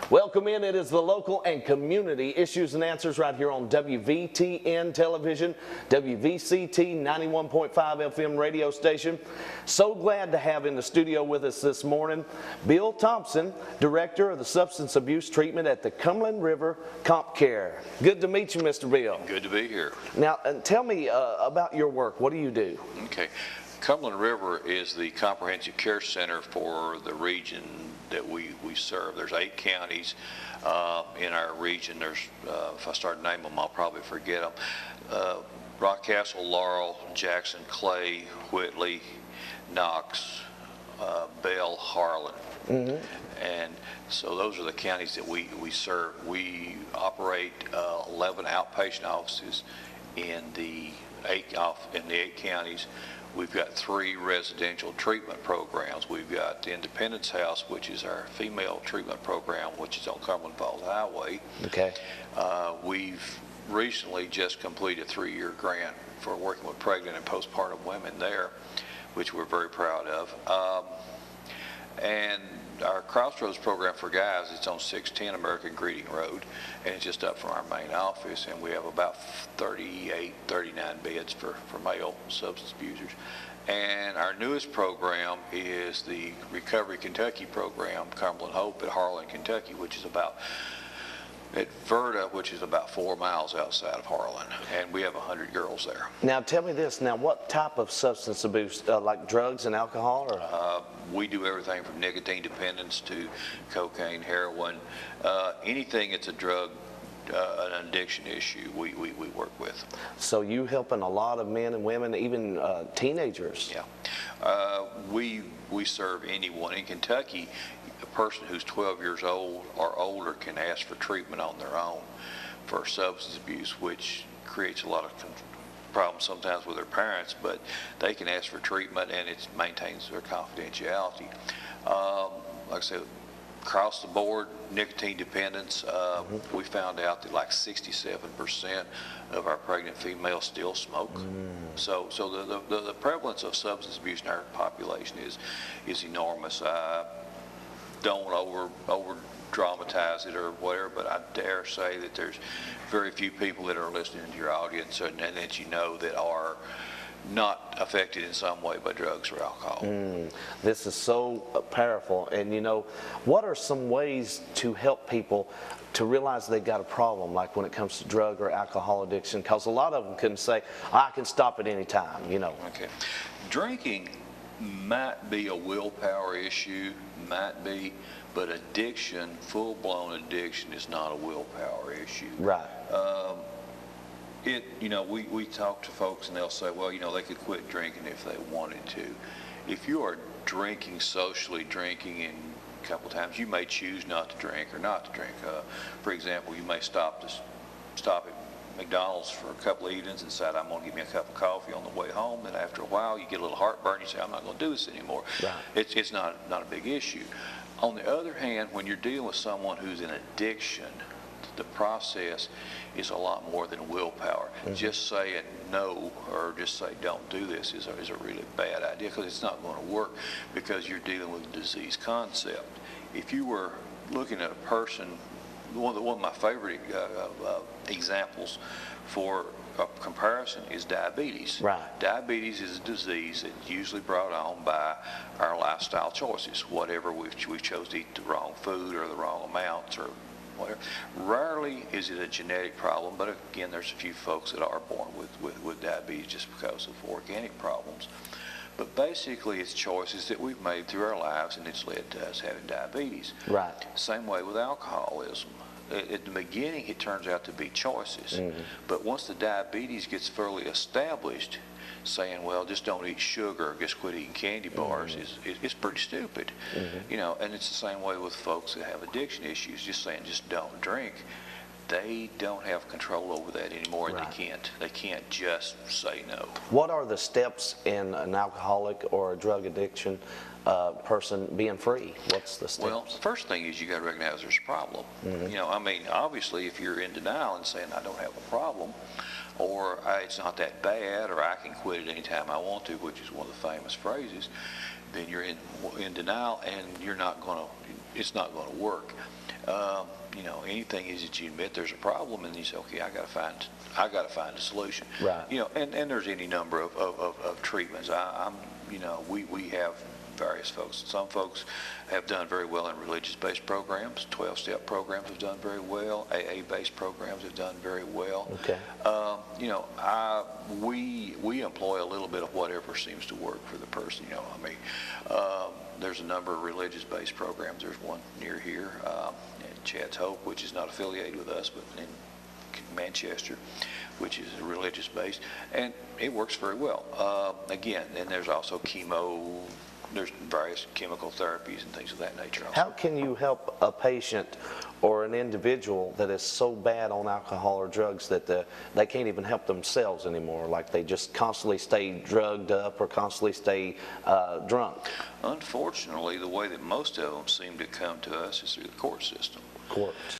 Welcome in. It is the local and community issues and answers right here on WVTN television, WVCT 91.5 FM radio station. So glad to have in the studio with us this morning Bill Thompson, Director of the Substance Abuse Treatment at the Cumberland River Comp Care. Good to meet you, Mr. Bill. Good to be here. Now, tell me about your work. What do you do? Okay. Cumberland River is the comprehensive care center for the region that we serve. There's 8 counties in our region. There's, if I start naming them, I'll probably forget them. Rockcastle, Laurel, Jackson, Clay, Whitley, Knox, Bell, Harlan. And so those are the counties that we serve. We operate 11 outpatient offices in the 8 counties. We've got 3 residential treatment programs. We've got the Independence House, which is our female treatment program, which is on Cumberland Falls Highway. Okay. We've recently just completed a 3-year grant for working with pregnant and postpartum women there, which we're very proud of. And our Crossroads program for guys, it's on 610 American Greeting Road, and it's just up from our main office, and we have about 38, 39 beds for male substance abusers. And our newest program is the Recovery Kentucky program, Cumberland Hope at Harlan, Kentucky, which is about at Verda, which is about 4 miles outside of Harlan, and we have 100 girls there. Now tell me this, now what type of substance abuse, like drugs and alcohol? Or? We do everything from nicotine dependence to cocaine, heroin, anything that's a drug, an addiction issue, we work with. So you helping a lot of men and women, even teenagers? Yeah. We serve anyone. In Kentucky, a person who's 12 years old or older can ask for treatment on their own for substance abuse, which creates a lot of problems sometimes with their parents, but they can ask for treatment and it maintains their confidentiality. Like I said, across the board, nicotine dependence, we found out that like 67% of our pregnant females still smoke. So the prevalence of substance abuse in our population is enormous. Don't over dramatize it or whatever, but I dare say that there's very few people that are listening to your audience and that you know that are not affected in some way by drugs or alcohol. This is so powerful. And you know, what are some ways to help people to realize they've got a problem, like when it comes to drug or alcohol addiction? Because a lot of them can say, I can stop at any time, you know. Okay. Drinking might be a willpower issue, might be, but addiction, full-blown addiction, is not a willpower issue. Right. We talk to folks and they'll say, well, they could quit drinking if they wanted to. If you are drinking, socially drinking, and a couple times you may choose not to drink or not to drink. For example, you may stop at McDonald's for a couple of evenings and decide, I'm going to give me a cup of coffee on the way home, and after a while you get a little heartburn, you say, I'm not going to do this anymore. Right. It's not a big issue. On the other hand, when you're dealing with someone who's in addiction, the process is a lot more than willpower. Just saying no or just say don't do this is a really bad idea, because it's not going to work, because you're dealing with a disease concept. If you were looking at a person, one of my favorite examples for a comparison is diabetes. Right. Diabetes is a disease that's usually brought on by our lifestyle choices, whatever we chose to eat the wrong food or the wrong amounts or whatever. Rarely is it a genetic problem, but again, there's a few folks that are born with diabetes just because of organic problems. But basically, it's choices that we've made through our lives, and it's led to us having diabetes. Right. Same way with alcoholism. At the beginning, it turns out to be choices. But once the diabetes gets fairly established, saying, well, just don't eat sugar, just quit eating candy bars, is pretty stupid. And it's the same way with folks that have addiction issues. Just saying, just don't drink. They don't have control over that anymore, and Right. they can't just say no. What are the steps in an alcoholic or a drug addiction person being free? What's the steps? Well, the first thing is you got to recognize there's a problem. Obviously, if you're in denial and saying I don't have a problem, or it's not that bad, or I can quit at any time I want to, which is one of the famous phrases, then you're in denial, and you're not going to it's not going to work. You know, anything is that you admit there's a problem and you say, okay, I got to find a solution. Right. You know, and there's any number of treatments. You know, we have various folks. Some folks have done very well in religious-based programs. 12-step programs have done very well. AA-based programs have done very well. Okay. You know, we employ a little bit of whatever seems to work for the person. You know, I mean, there's a number of religious-based programs. There's one near here, at Chad's Hope, which is not affiliated with us, but in Manchester, which is religious-based, and it works very well. Again, and there's also chemo. There's various chemical therapies and things of that nature also. How can you help a patient or an individual that is so bad on alcohol or drugs that they can't even help themselves anymore, like they just constantly stay drugged up or constantly stay drunk? Unfortunately, the way that most of them seem to come to us is through the court system. Courts.